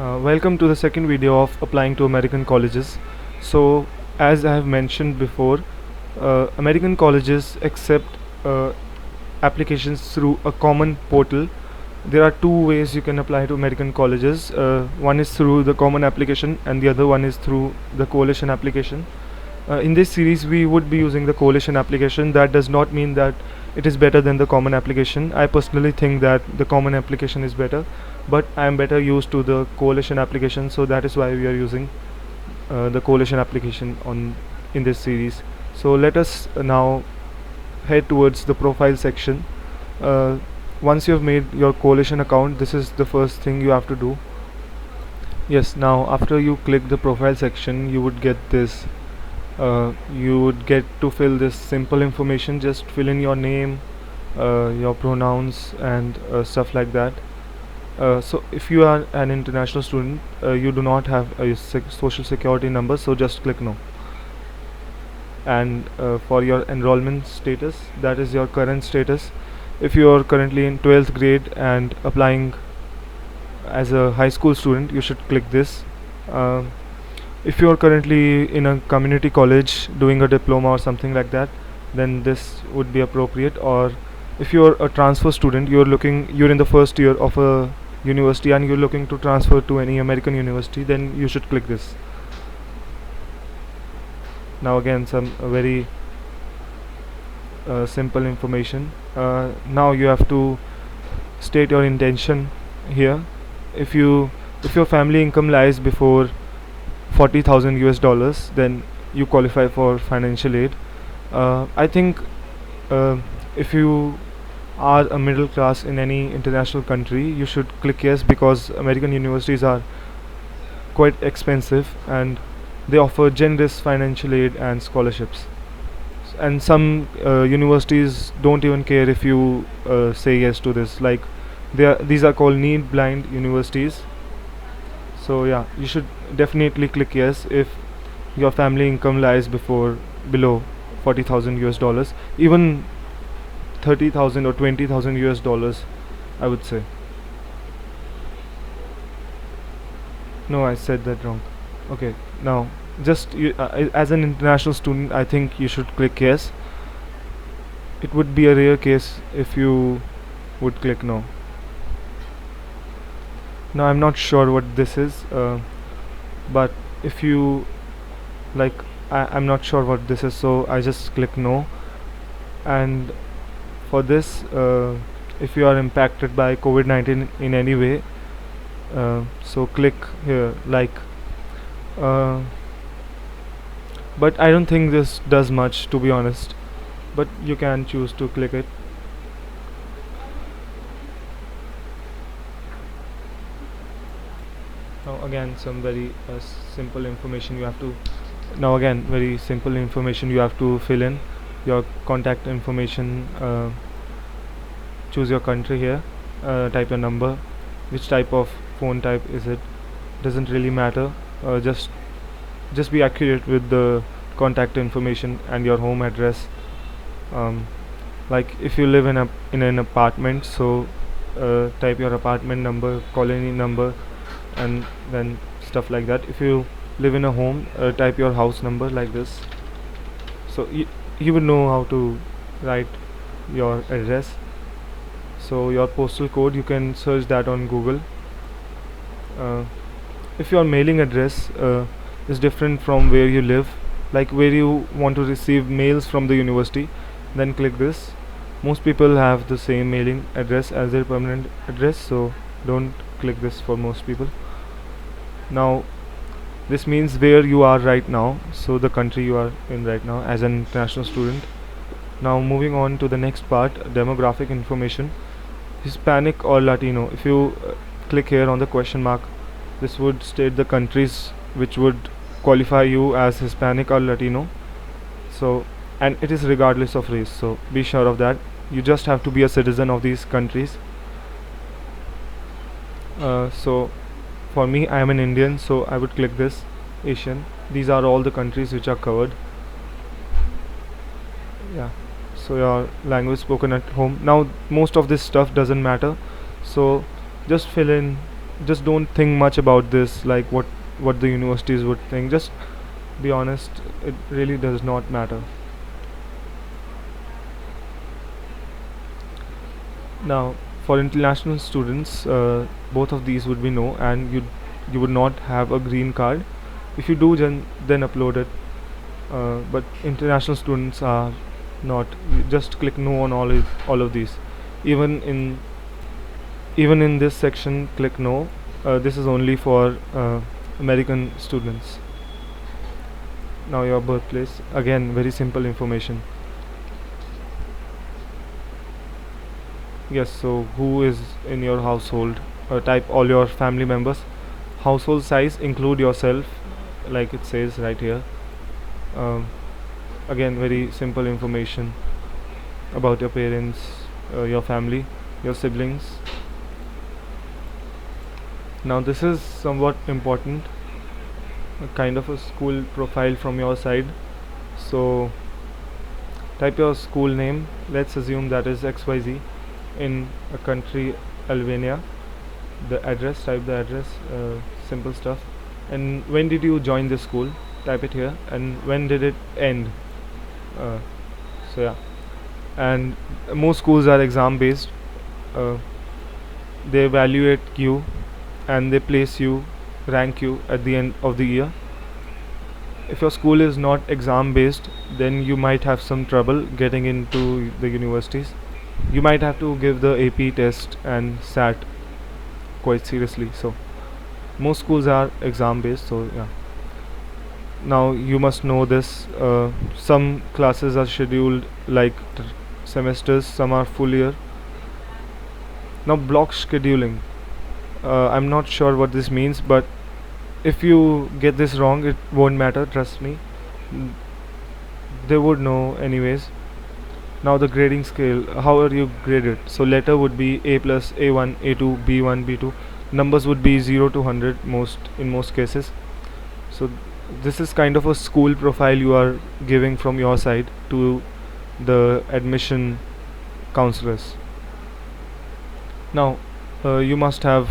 Welcome to the second video of applying to American colleges. So, as I have mentioned before, American colleges accept uh, applications through a common portal. There are two ways you can apply to American colleges. One is through the common application, and the other one is through the coalition application. In this series, we would be using the coalition application. That does not mean that it is better than the common application. I personally think that the common application is better, but I am better used to the coalition application, so that is why we are using the coalition application on in this series. So let us now head towards the profile section. uh, Once you have made your coalition account, this is the first thing you have to do. Yes, now after you click the profile section, you would get this. You would get to fill this simple information. Just fill in your name, your pronouns, and stuff like that. So if you are an international student, you do not have a social security number, so just click no. And for your enrollment status, that is your current status. If you are currently in 12th grade and applying as a high school student, you should click this. If you are currently in a community college doing a diploma or something like that, then this would be appropriate. Or if you are a transfer student, you're in the first year of a university and you're looking to transfer to any American university, then you should click this. Now again, some very simple information. Now you have to state your intention here. If your family income lies before 40,000 US dollars, then you qualify for financial aid. I think uh, if you are a middle class in any international country, you should click yes, because American universities are quite expensive and they offer generous financial aid and scholarships. And some universities don't even care if you say yes to this. Like these are called need blind universities. So yeah, you should definitely click yes if your family income lies below 40,000 US dollars, even 30,000 or 20,000 US dollars, I would say. No, I said that wrong. Okay, now just as an international student, I think you should click yes. It would be a rare case if you would click no. Now I'm not sure what this is, but if you like, I'm not sure what this is, so I just click no. And for this, if you are impacted by COVID-19 in any way, so click here, like. But I don't think this does much, to be honest, but you can choose to click it. Now again, some very simple information you have to now again very simple information you have to fill in your contact information. Choose your country here, type your number, which type of phone type is it, doesn't really matter. Just be accurate with the contact information and your home address. Like if you live in an apartment, so type your apartment number, colony number, and then stuff like that. If you live in a home, type your house number, like this. So you would know how to write your address. So your postal code, you can search that on Google. If your mailing address is different from where you live, like where you want to receive mails from the university, then click this. Most people have the same mailing address as their permanent address, so don't click this for most people. Now this means where you are right now, so the country you are in right now as an international student. Now moving on to the next part, demographic information. Hispanic or Latino. If you click here on the question mark, this would state the countries which would qualify you as Hispanic or Latino. So, and it is regardless of race, so be sure of that. You just have to be a citizen of these countries. So for me, I am an Indian, so I would click this, Asian. These are all the countries which are covered. Yeah, so your language spoken at home. Now most of this stuff doesn't matter, so just fill in just don't think much about this, like what the universities would think. Just be honest, it really does not matter. Now, for international students, both of these would be no, and you would not have a green card. If you do, then upload it. But international students are not. You just click no on all of these. Even in even in this section, click no. This is only for American students. Now your birthplace, again very simple information. Yes, so who is in your household? Type all your family members. Household size, include yourself, like it says right here. Um, Again, very simple information about your parents, your family, your siblings. Now, this is somewhat important, a kind of a school profile from your side. So, type your school name. Let's assume that is XYZ in a country, Albania. The address, type the address, simple stuff. And when did you join this school? Type it here. And when did it end? uh, so yeah, and most schools are exam based. uh, they evaluate you and they place you, rank you at the end of the year. If your school is not exam based, then you might have some trouble getting into the universities. You might have to give the AP test and SAT quite seriously. So most schools are exam based, so yeah. Now you must know this, some classes are scheduled like semesters, some are full year. Now block scheduling, I'm not sure what this means, but if you get this wrong, it won't matter, trust me. Mm, they would know anyways. Now the grading scale, how are you graded? So letter would be A plus, A1, A2, B1, B2. Numbers would be 0 to 100 in most cases. So this is kind of a school profile you are giving from your side to the admission counselors. Now you must have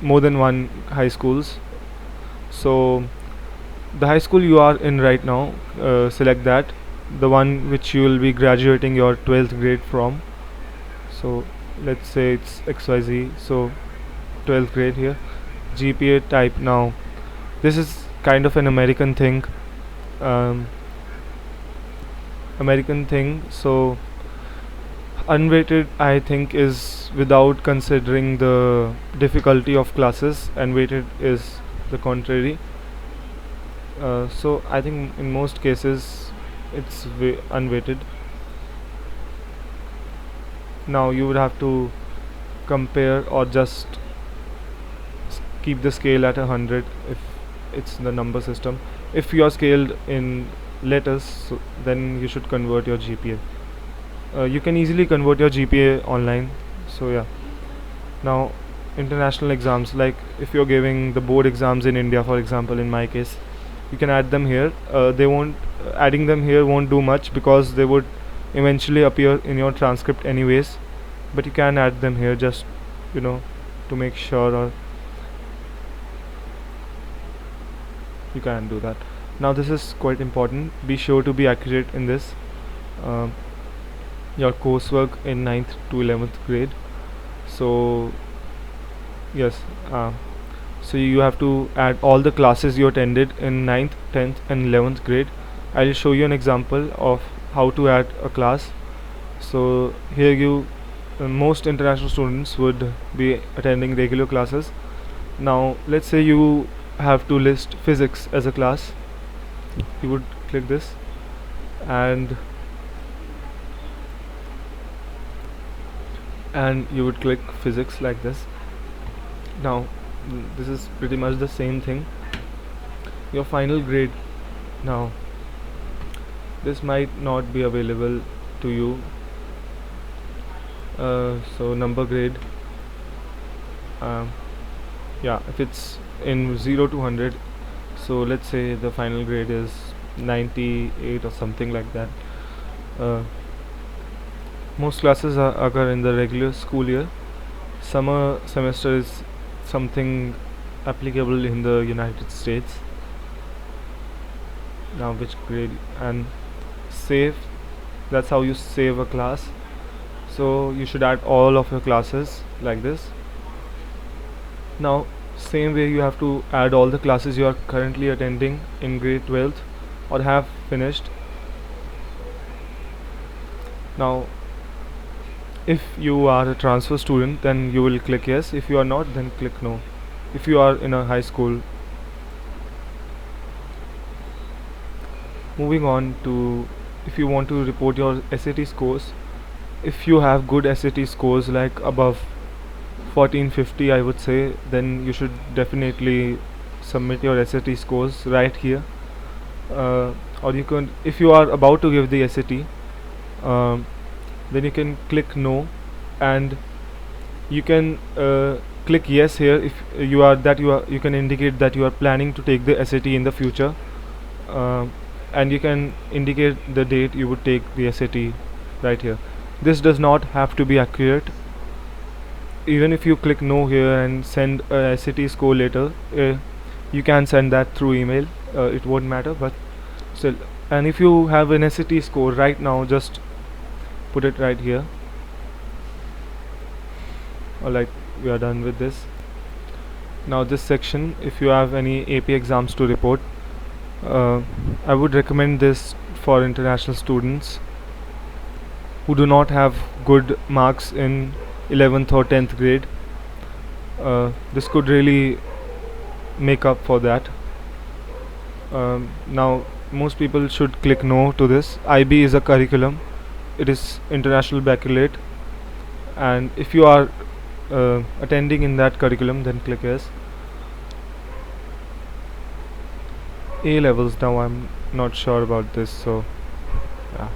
more than one high schools. So the high school you are in right now, select that, the one which you will be graduating your 12th grade from. So let's say it's XYZ, so 12th grade here. GPA type. Now this is kind of an um, American thing. So unweighted, I think, is without considering the difficulty of classes, and weighted is the contrary. So I think in most cases it's unweighted. Now you would have to compare or just keep the scale at 100 if it's the number system. If you are scaled in letters, so then you should convert your GPA. You can easily convert your GPA online. So yeah. Now international exams, like if you're giving the board exams in India, for example, in my case, you can add them here. They won't Adding them here won't do much because they would eventually appear in your transcript anyways, but you can add them here, just you know to make sure, or you can do that. Now this is quite important, be sure to be accurate in this. Um your coursework in 9th to 11th grade. So yes, so you have to add all the classes you attended in 9th, 10th and 11th grade. I'll show you an example of how to add a class. So here most international students would be attending regular classes. Now let's say you have to list physics as a class. You would click this, and you would click physics like this. Now this is pretty much the same thing. Your final grade, now this might not be available to you. So number grade, yeah, if it's in 0 to 100, so let's say the final grade is 98 or something like that. uh, Most classes occur in the regular school year. Summer semester is something applicable in the United States. Now which grade, and save, that's how you save a class. So you should add all of your classes like this. Now same way you have to add all the classes you are currently attending in grade 12th or have finished. Now if you are a transfer student, then you will click yes. If you are not, then click no. If you are in a high school. Moving on to, if you want to report your SAT scores, if you have good SAT scores like above 1450, I would say, then you should definitely submit your SAT scores right here. Or you can, if you are about to give the SAT, then you can click no, and you can click yes here if you can indicate that you are planning to take the SAT in the future, and you can indicate the date you would take the SAT right here. This does not have to be accurate. Even if you click no here and send a SAT score later, you can send that through email, it won't matter, but still. And if you have an SAT score right now, just put it right here. Alright, we are done with this. Now this section, if you have any AP exams to report, I would recommend this for international students who do not have good marks in 11th or 10th grade. This could really make up for that. Now most people should click no to this. IB is a curriculum, it is International Baccalaureate, and if you are attending in that curriculum, then click yes. A levels, now I'm not sure about this, so yeah,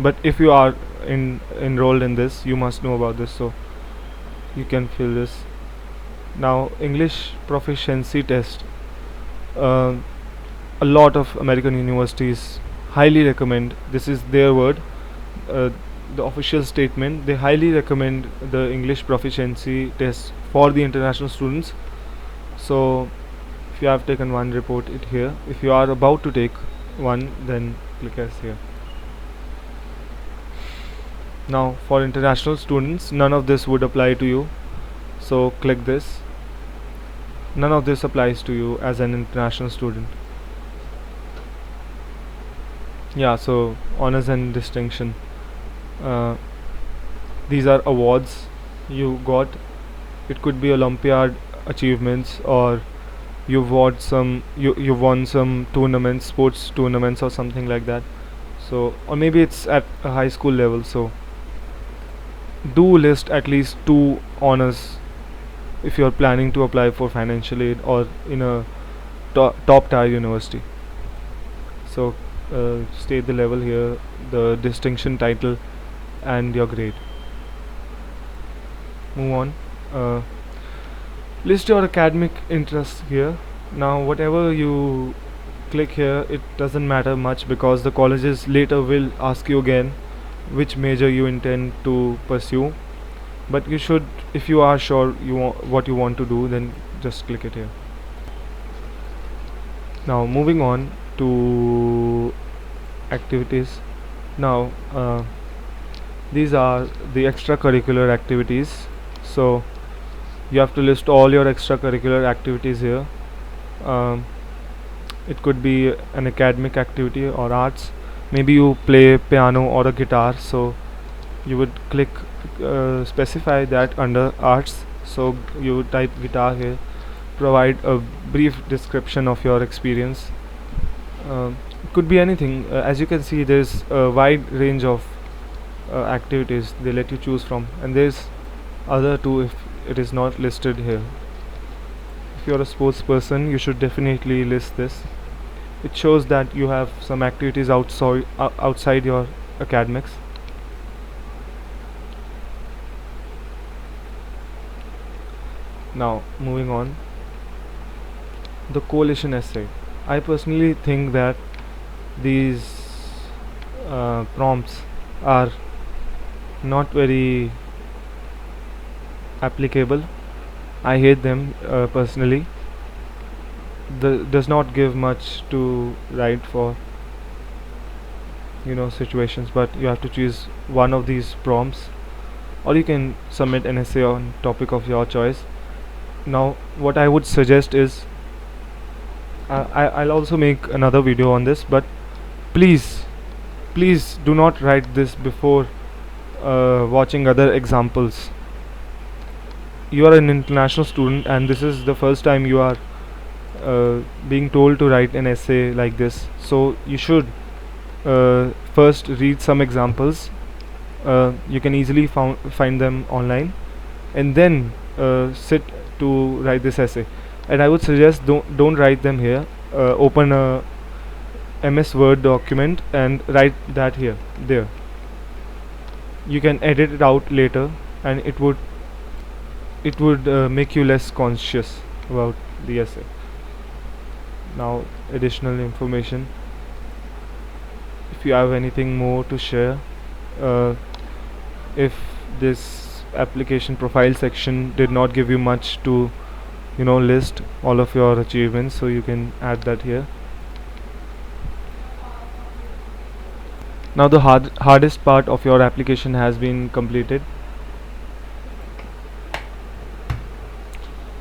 but if you are enrolled in this, you must know about this, so you can fill this. Now English proficiency test, a lot of American universities highly recommend, this is their word, the official statement, they highly recommend the English proficiency test for the international students. So if you have taken one, report it here. If you are about to take one, then click yes here. Now for international students, none of this would apply to you, so click this. None of this applies to you as an international student. Yeah, so honors and distinction, these are awards you got. It could be Olympiad achievements, or you've won some tournaments, sports tournaments or something like that. So, or maybe it's at a high school level, so do list at least 2 honors if you're planning to apply for financial aid or in a top tier university. So state the level here, the distinction title, and your grade. Move on. List your academic interests here. Now whatever you click here, it doesn't matter much, because the colleges later will ask you again which major you intend to pursue, but you should, if you are sure you what you want to do, then just click it here. Now moving on to activities. Now these are the extracurricular activities, so you have to list all your extracurricular activities here. It could be an academic activity or arts, maybe you play piano or a guitar, so you would click specify that under arts, so you would type guitar here, provide a brief description of your experience. It could be anything. As you can see, there's a wide range of activities they let you choose from, and there's other too if it is not listed here. If you're a sports person, you should definitely list this. It shows that you have some activities outside your academics. Now moving on, the coalition essay. I personally think that these prompts are not very applicable, I hate them personally. Does not give much to write for situations, but you have to choose one of these prompts, or you can submit an essay on topic of your choice. Now what I would suggest is I'll also make another video on this, but please do not write this before watching other examples. You are an international student and this is the first time you are being told to write an essay like this, so you should first read some examples. You can easily find them online, and then sit to write this essay. And I would suggest don't write them here. Open a MS Word document and write that there. You can edit it out later, and it would make you less conscious about the essay. Now, additional information. If you have anything more to share, uh, if this application profile section did not give you much to list all of your achievements, so you can add that here. Now the hardest part of your application has been completed.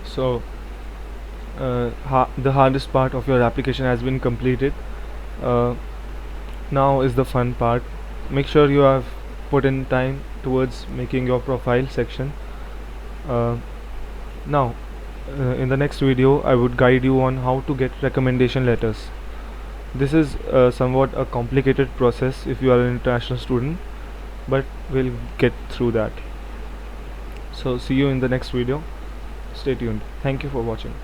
So the hardest part of your application has been completed. uh, Now is the fun part. Make sure you have put in time towards making your profile section. Now in the next video I would guide you on how to get recommendation letters. This is somewhat a complicated process if you are an international student, but we'll get through that. So see you in the next video. Stay tuned. Thank you for watching.